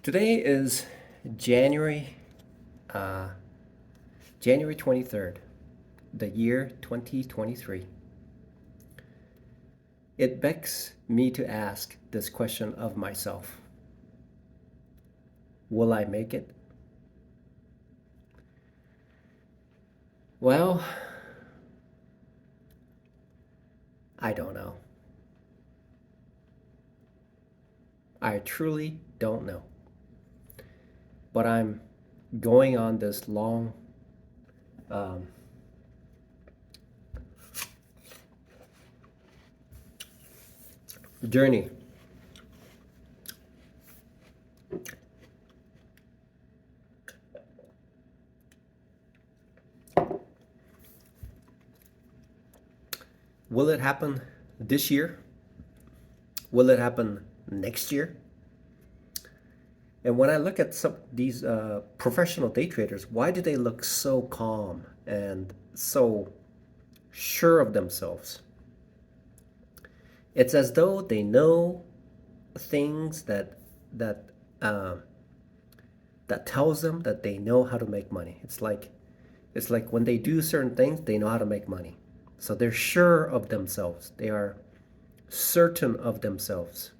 Today is January uh, January 23rd, the year 2023. It begs me to ask this question of myself. Will I make it? Well, I don't know. I truly don't know. But I'm going on this long um, journey. Will it happen this year? Will it happen next year? And when I look at some these professional day traders, why do they look so calm and so sure of themselves? It's as though they know things that uh, that tells them that they know how to make money. It's like when they do certain things, they know how to make money. So they're sure of themselves. They are certain of themselves.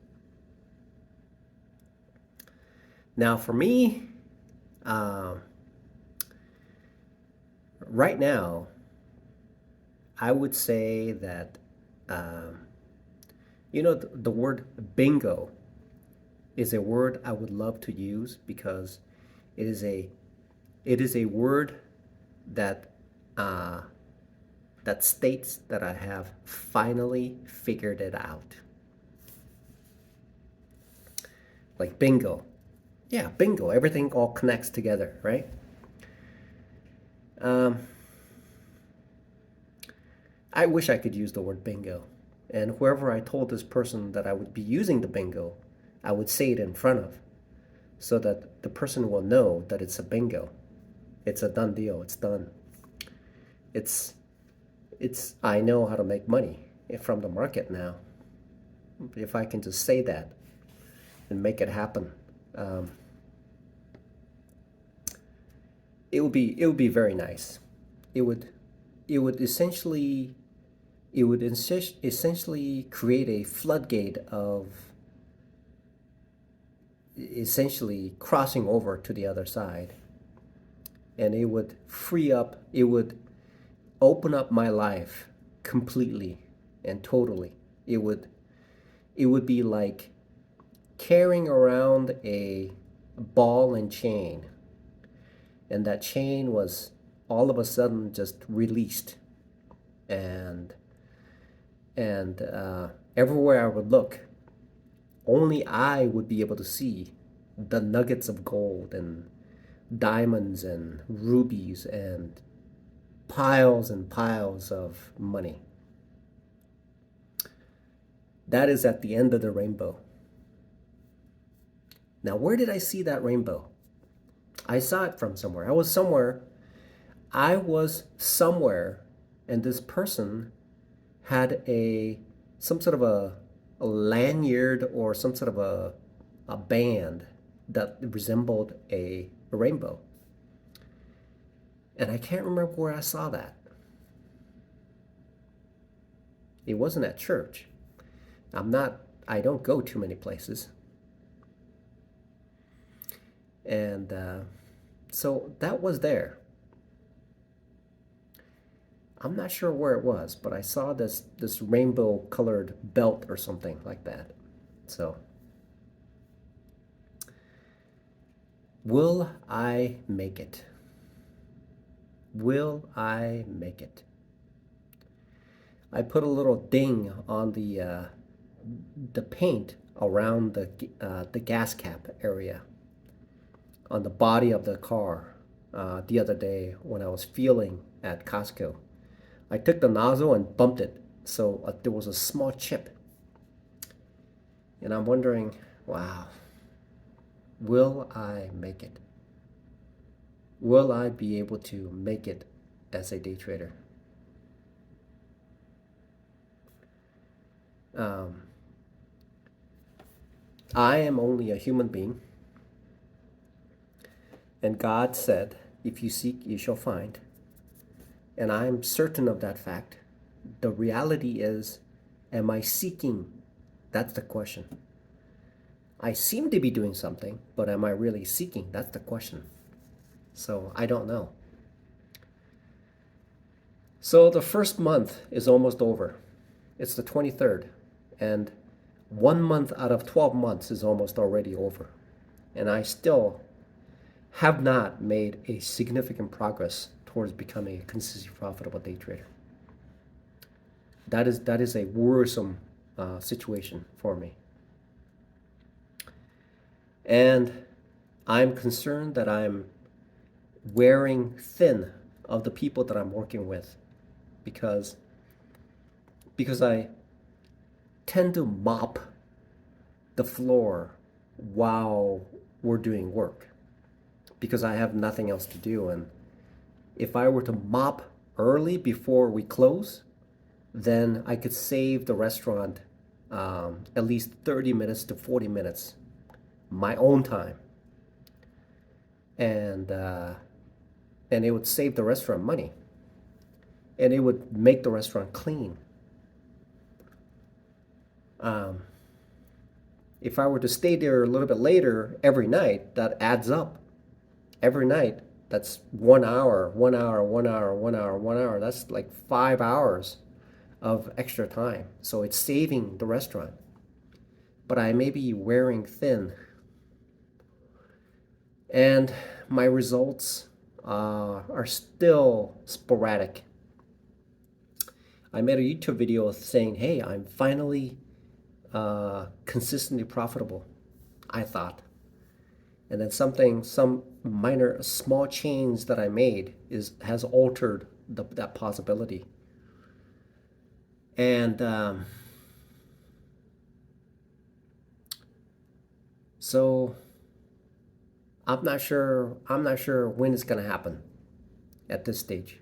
Now, for me, uh, right now, I would say that the word bingo is a word I would love to use because it is a it is a word that uh, that states that I have finally figured it out. Like bingo. Yeah, bingo. Everything all connects together, right? Um, I wish I could use the word bingo. And whoever I told this person that I would be using the bingo, I would say it in front of so that the person will know that it's a bingo. It's a done deal. It's done. It's I know how to make money from the market now. If I can just say that and make it happen, um, it would be very nice. It would it would essentially essentially create a floodgate of essentially crossing over to the other side, and it would open up my life completely and totally. It would it would be like carrying around a ball and chain, and that chain was all of a sudden just released, and everywhere I would look, only I would be able to see the nuggets of gold and diamonds and rubies and piles of money. That is at the end of the rainbow. Now, where did I see that rainbow? I saw it from somewhere. I was somewhere, and this person had some sort of a lanyard or some sort of a band that resembled a rainbow. And I can't remember where I saw that. It wasn't at church. I don't go too many places. And so that was there. I'm not sure where it was, but I saw this rainbow colored belt or something like that. So, will I make it? Will I make it? I put a little ding on the paint around the gas cap area on the body of the car the other day when I was fueling at Costco. I took the nozzle and bumped it, so there was a small chip. And I'm wondering, wow, will I make it? Will I be able to make it as a day trader? Um, I am only a human being. And God said, if you seek, you shall find. And I'm certain of that fact. The reality is, am I seeking? That's the question. I seem to be doing something, but am I really seeking? That's the question. So I don't know. So the first month is almost over. It's the 23rd. And 1 month out of 12 months is almost already over. And I still have not made a significant progress towards becoming a consistently profitable day trader. That is a worrisome situation for me. And I'm concerned that I'm wearing thin of the people that I'm working with because I tend to mop the floor while we're doing work because I have nothing else to do. And if I were to mop early before we close, then I could save the restaurant at least 30 minutes to 40 minutes, my own time. And it would save the restaurant money. And it would make the restaurant clean. If I were to stay there a little bit later every night, that adds up. Every night, that's 1 hour, 1 hour, 1 hour, 1 hour, 1 hour. That's like 5 hours of extra time. So it's saving the restaurant. But I may be wearing thin. And my results are still sporadic. I made a YouTube video saying, hey, I'm finally consistently profitable, I thought. And then some minor, small change that I made has altered that possibility. And so I'm not sure when it's going to happen at this stage.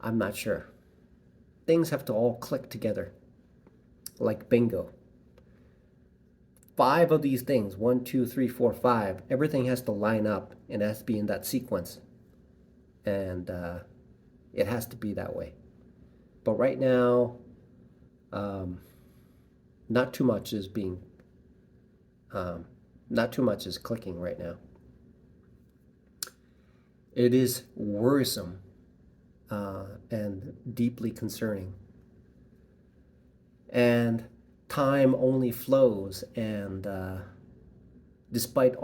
I'm not sure. Things have to all click together like bingo. 5 of these things, 1, 2, 3, 4, 5, everything has to line up and it has to be in that sequence. And it has to be that way. But right now, not too much is clicking right now. It is worrisome and deeply concerning. And time only flows, and despite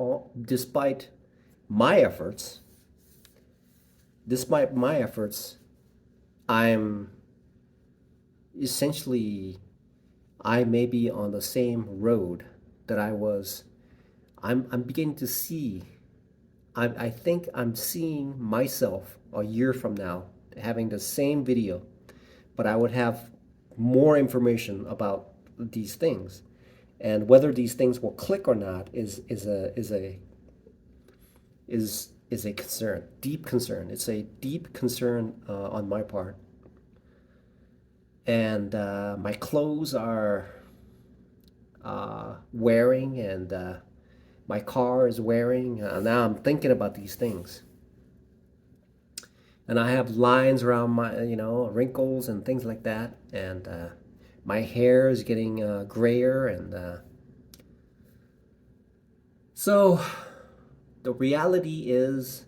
my efforts, I'm essentially, I may be on the same road that I was. I'm beginning to see. I think I'm seeing myself a year from now having the same video, but I would have more information about these things, and whether these things will click or not is a concern, deep concern. It's a deep concern on my part, and my clothes are wearing, and my car is wearing. Now I'm thinking about these things. And I have lines around my, wrinkles and things like that. And my hair is getting grayer. And so the reality is,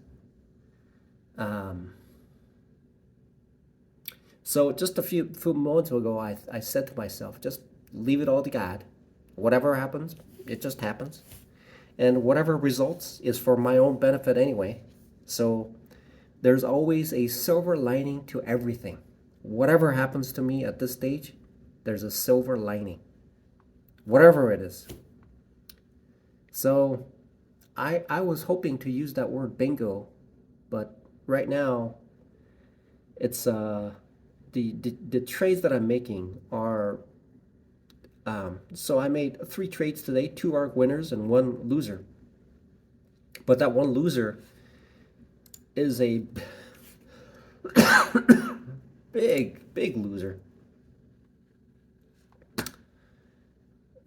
so just a few moments ago, I said to myself, just leave it all to God. Whatever happens, it just happens. And whatever results is for my own benefit anyway. So there's always a silver lining to everything. Whatever happens to me at this stage, there's a silver lining. Whatever it is. So I was hoping to use that word bingo, but right now it's the trades that I'm making are so I made 3 trades today, 2 are winners and 1 loser. But that 1 loser is a big loser.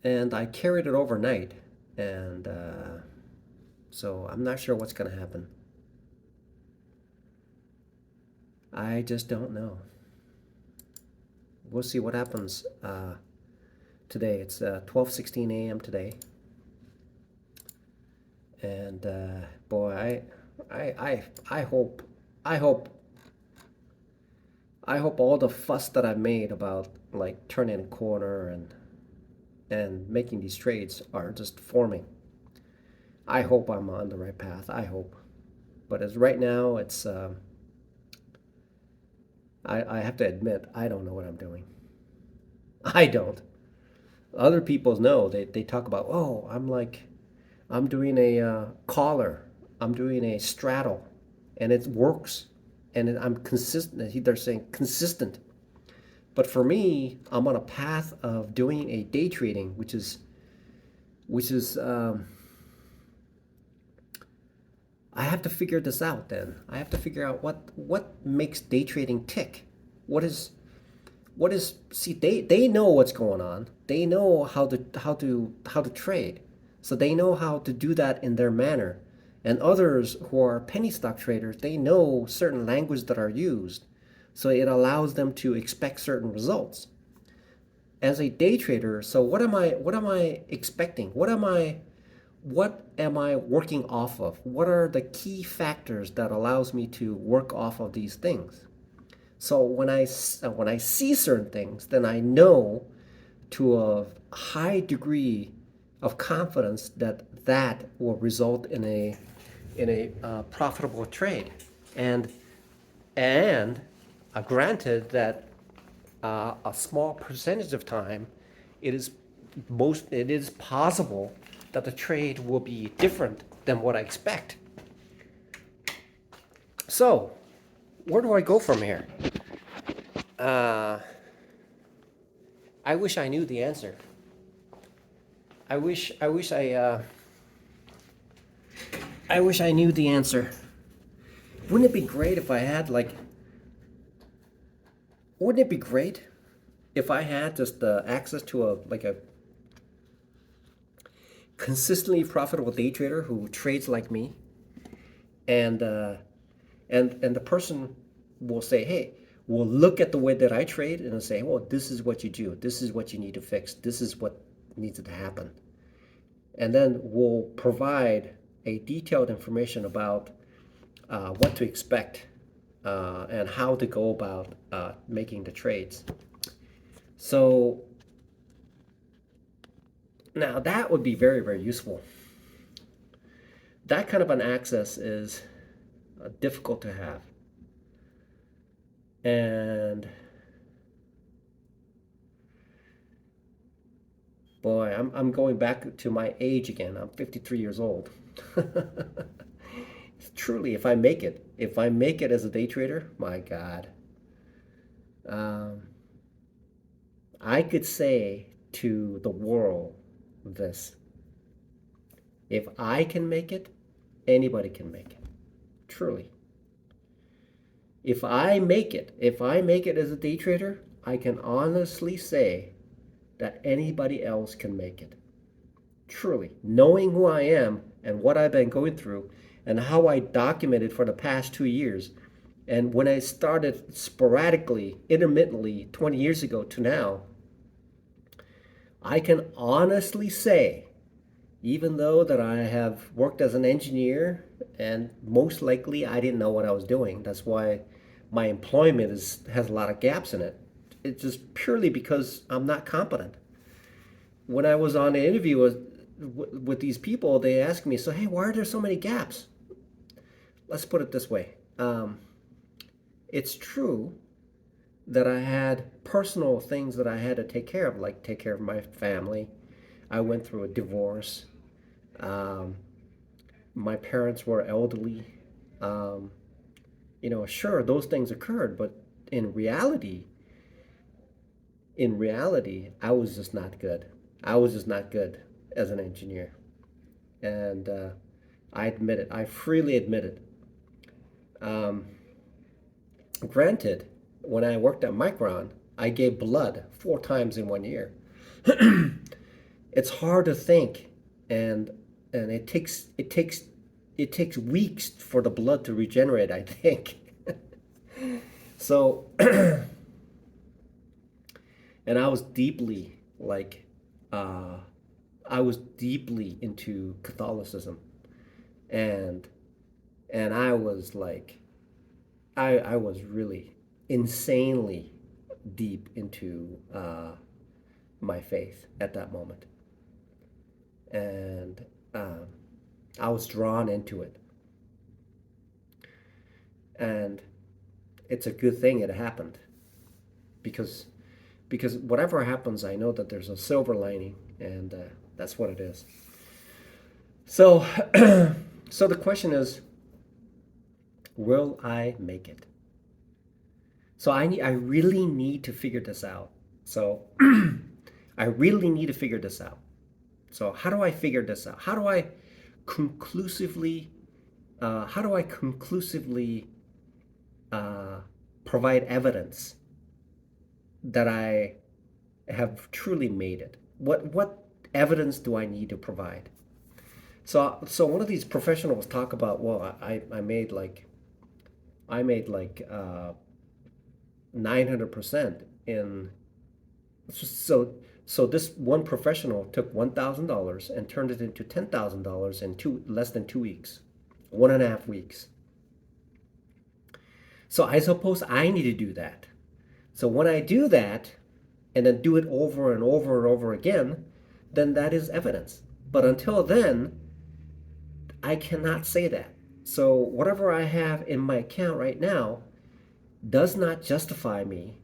And I carried it overnight, and So I'm not sure what's going to happen. I just don't know. We'll see what happens today. It's 12:16 a.m. today, and boy, I hope, I hope, I hope all the fuss that I've made about like turning a corner and making these trades are just forming. I hope I'm on the right path. I hope, but as right now, it's I have to admit I don't know what I'm doing. I don't. Other people know. They talk about, oh, I'm doing a collar, I'm doing a straddle, and it works, and I'm consistent. They're saying consistent. But for me, I'm on a path of doing a day trading, which is I have to figure this out. Then I have to figure out what makes day trading tick. What is see, they know what's going on. They know how to trade. So they know how to do that in their manner. And others who are penny stock traders, they know certain language that are used. So it allows them to expect certain results. As a day trader, so what am I expecting? What am I working off of? What are the key factors that allows me to work off of these things? So when I see certain things, then I know to a high degree of confidence that that will result in a profitable trade, and granted that a small percentage of time, it is possible that the trade will be different than what I expect. So, where do I go from here? Uh, I wish I knew the answer. I wish I knew the answer. Wouldn't it be great if I had like? Wouldn't it be great if I had just access to a consistently profitable day trader who trades like me, and and the person will say, hey, will look at the way that I trade and say, well, this is what you do, this is what you need to fix, this is what needs to happen, and then we'll provide a detailed information about what to expect and how to go about making the trades. So now that would be very, very useful. That kind of an access is difficult to have. And boy, I'm going back to my age again. I'm 53 years old. Truly, if I make it as a day trader, my God, um, I could say to the world this: if I can make it, anybody can make it. Truly. If I make it as a day trader, I can honestly say that anybody else can make it. Truly, knowing who I am and what I've been going through and how I documented for the past 2 years, and when I started sporadically, intermittently 20 years ago to now, I can honestly say, even though that I have worked as an engineer and most likely I didn't know what I was doing. That's why my employment has a lot of gaps in it. It's just purely because I'm not competent. When I was on an interview with these people, they asked me, so hey, why are there so many gaps? Let's put it this way. It's true that I had personal things that I had to take care of, like take care of my family. I went through a divorce. Um, my parents were elderly. Um, sure, those things occurred, but in reality, I was just not good. I was just not good as an engineer, and I admit it. I freely admit it. Um, Granted, when I worked at Micron, I gave blood 4 times in 1 year. It's hard to think, and it takes it takes weeks for the blood to regenerate, I think. So, and I was deeply like, uh, I was deeply into Catholicism, and I was like, I was really insanely deep into my faith at that moment, and um, I was drawn into it, and it's a good thing it happened because whatever happens, I know that there's a silver lining, and that's what it is. So, so the question is, will I make it? So I really need to figure this out. So I really need to figure this out. So how do I figure this out? Conclusively, how do I conclusively uh, provide evidence that I have truly made it? What evidence do I need to provide? So one of these professionals talk about, well, I made like 900% in so so this one professional took $1,000 and turned it into $10,000 in less than 2 weeks, 1.5 weeks. So I suppose I need to do that. So when I do that and then do it over and over and over again, then that is evidence. But until then, I cannot say that. So whatever I have in my account right now does not justify me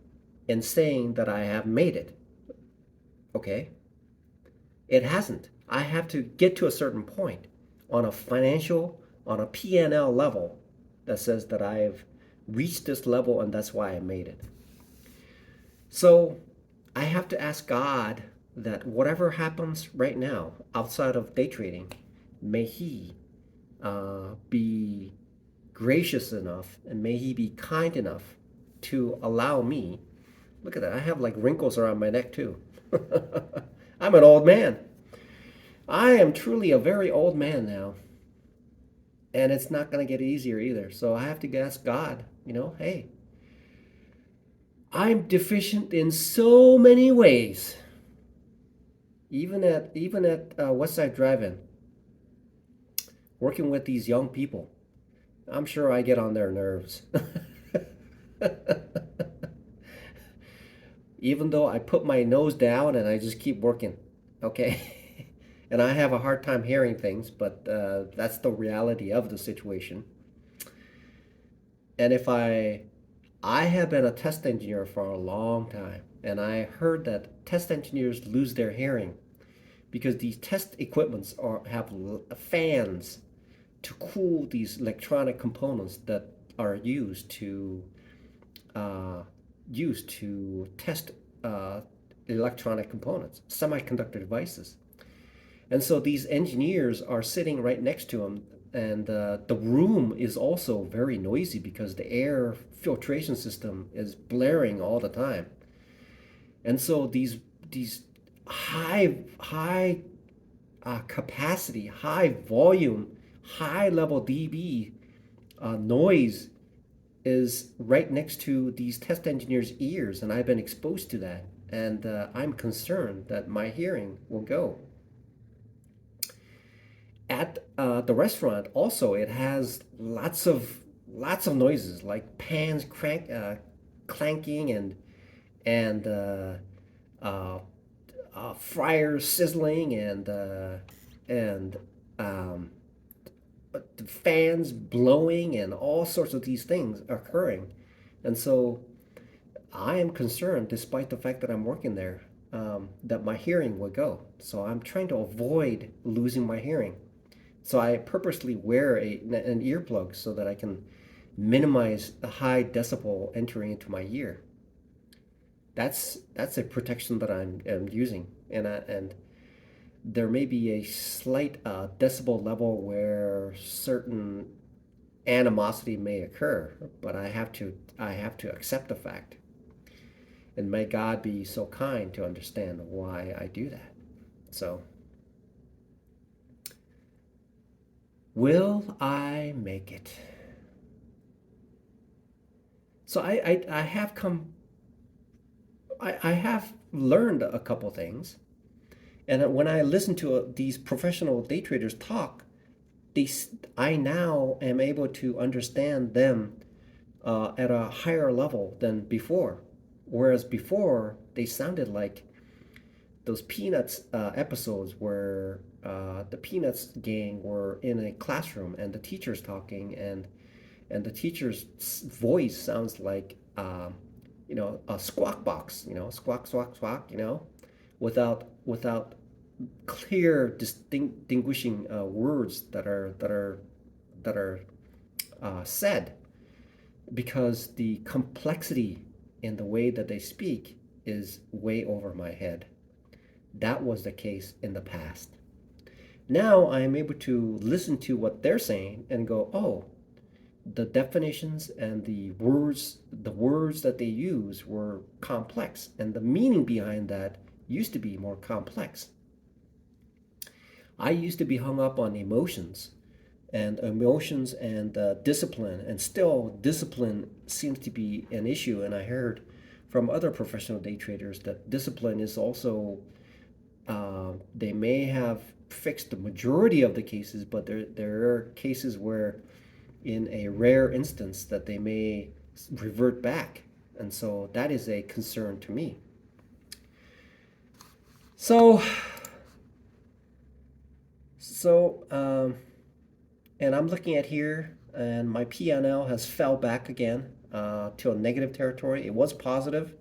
in saying that I have made it. Okay? It hasn't. I have to get to a certain point on a financial, on a P&L level that says that I've reached this level and that's why I made it. So I have to ask God that whatever happens right now outside of day trading, may He be gracious enough and may He be kind enough to allow me. Look at that. I have like wrinkles around my neck too. I'm an old man. I am truly a very old man now. And it's not going to get easier either. So I have to ask God, hey, I'm deficient in so many ways. Even at West Side Drive-In, working with these young people, I'm sure I get on their nerves. Even though I put my nose down and I just keep working, okay? And I have a hard time hearing things, but that's the reality of the situation. And if I have been a test engineer for a long time, and I heard that test engineers lose their hearing because these test equipments have fans to cool these electronic components that are uh, used to test uh, electronic components, semiconductor devices. And so these engineers are sitting right next to them, and the room is also very noisy because the air filtration system is blaring all the time. And so these high capacity, high volume, high level dB noise is right next to these test engineers' ears, and I've been exposed to that, and I'm concerned that my hearing will go. At the restaurant, also, it has lots of noises like pans clanking and fryers sizzling and um, fans blowing and all sorts of these things occurring. And so I am concerned, despite the fact that I'm working there, that my hearing will go. So I'm trying to avoid losing my hearing. So I purposely wear an earplug so that I can minimize the high decibel entering into my ear. That's a protection that I'm using, and there may be a slight decibel level where certain animosity may occur, but I have to accept the fact. And may God be so kind to understand why I do that. So Will I make it? So I have come, I have learned a couple things. And when I listen to these professional day traders talk, I now am able to understand them at a higher level than before. Whereas before, they sounded like those Peanuts episodes where the Peanuts gang were in a classroom and the teacher's talking, and the teacher's voice sounds like a squawk box, squawk squawk squawk, without clear distinguishing words that are said, because the complexity in the way that they speak is way over my head. That was the case in the past. Now I am able to listen to what they're saying and go, oh, the definitions and the words that they use were complex, and the meaning behind that used to be more complex. I used to be hung up on emotions and discipline, and still discipline seems to be an issue. And I heard from other professional day traders that discipline is also, they may have fixed the majority of the cases, but there are cases where, in a rare instance, that they may revert back. And so that is a concern to me. So, and I'm looking at here, and my PNL has fell back again to a negative territory. It was positive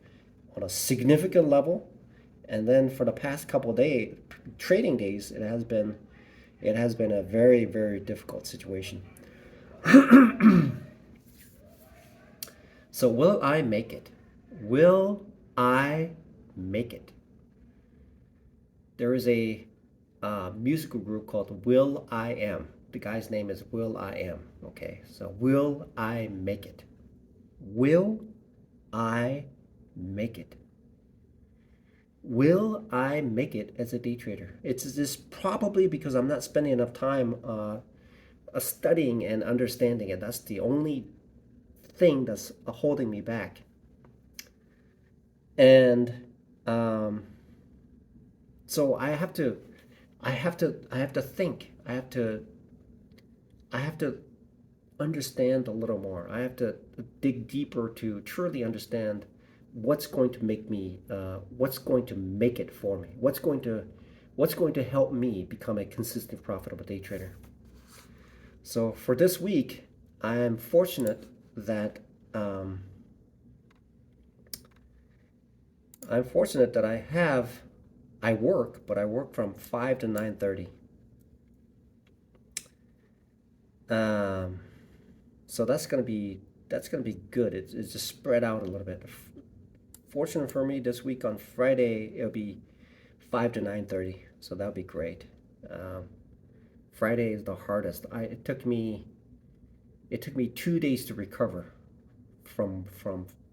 on a significant level, and then for the past couple of trading days, it has been a very, very difficult situation. So will I make it? Will I make it? There is a musical group called Will I Am. The guy's name is Will I Am. Okay, so will I make it? Will I make it? Will I make it as a day trader? It's just probably because I'm not spending enough time studying and understanding it. That's the only thing that's holding me back. And so I have to think. I have to understand a little more. I have to dig deeper to truly understand what's going to what's going to make it for me. What's going to help me become a consistent, profitable day trader. So for this week, I am fortunate that I work, but I work from 5 to 9:30. So that's gonna be good. It's just spread out a little bit. Fortunate for me, this week on Friday it'll be 5 to 9:30, so that'll be great. Friday is the hardest. It took me 2 days to recover from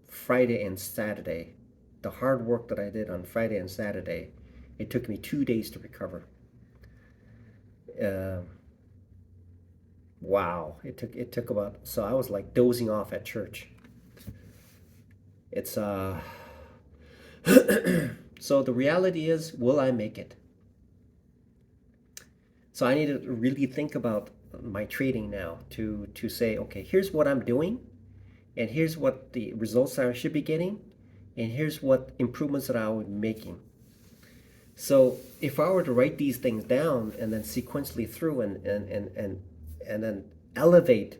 Friday and Saturday. The hard work that I did on Friday and Saturday, it took me 2 days to recover. Wow, it took about, so I was like dozing off at church. It's so the reality is, will I make it? So I need to really think about my trading now to say, okay, here's what I'm doing, and here's what the results that I should be getting, and here's what improvements that I would be making. So if I were to write these things down and then sequentially through and then elevate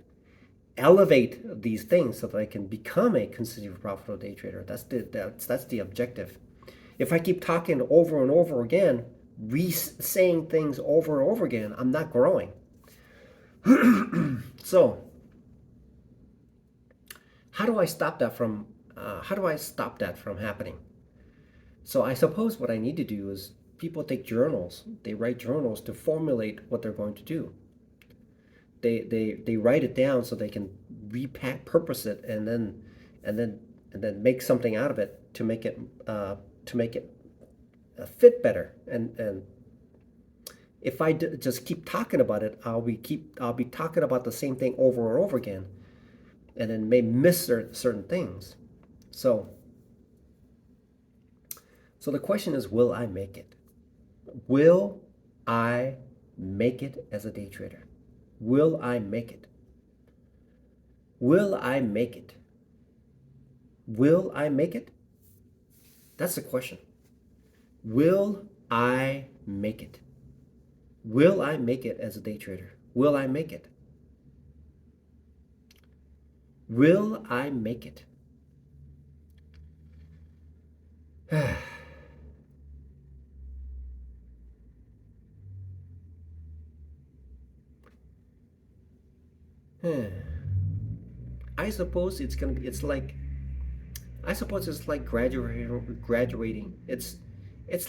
these things so that I can become a consistent, profitable day trader, that's the objective. If I keep talking over and over again, saying things over and over again, I'm not growing. So how do I stop that from happening? So I suppose what I need to do is, people take journals. They write journals to formulate what they're going to do. They write it down so they can repurpose it and then make something out of it to make it fit better. And If I just keep talking about it, I'll be talking about the same thing over and over again, and then may miss certain things. So, so the question is, will I make it? Will I make it as a day trader? Will I make it? Will I make it? Will I make it? That's the question. Will I make it? Will I make it as a day trader? Will I make it? Will I make it? I suppose it's gonna be. It's like. I suppose it's like graduating. It's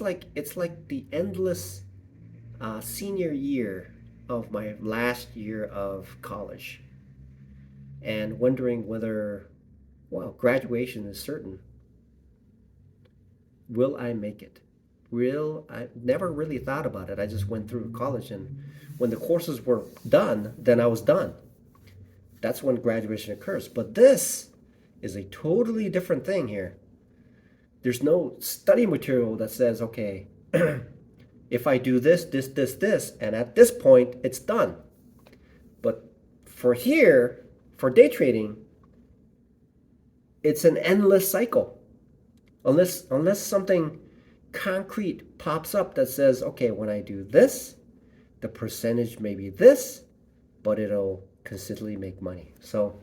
like the endless senior year of my last year of college, and wondering whether, well, graduation is certain. Will I make it? Will I? Never really thought about it. I just went through college, and when the courses were done, then I was done. That's when graduation occurs. But this is a totally different thing here. There's no study material that says, okay, if I do this, and at this point, it's done. But for here, for day trading, it's an endless cycle. Unless something concrete pops up that says, okay, when I do this, the percentage may be this, but it'll consistently make money. So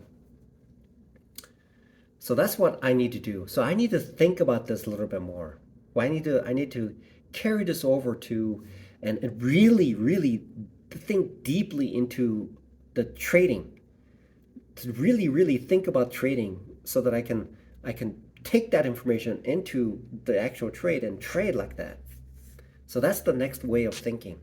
that's what I need to do. So I need to think about this a little bit more. Well, I need to carry this over to and really think deeply into the trading. To really think about trading so that I can take that information into the actual trade and trade like that. So that's the next way of thinking.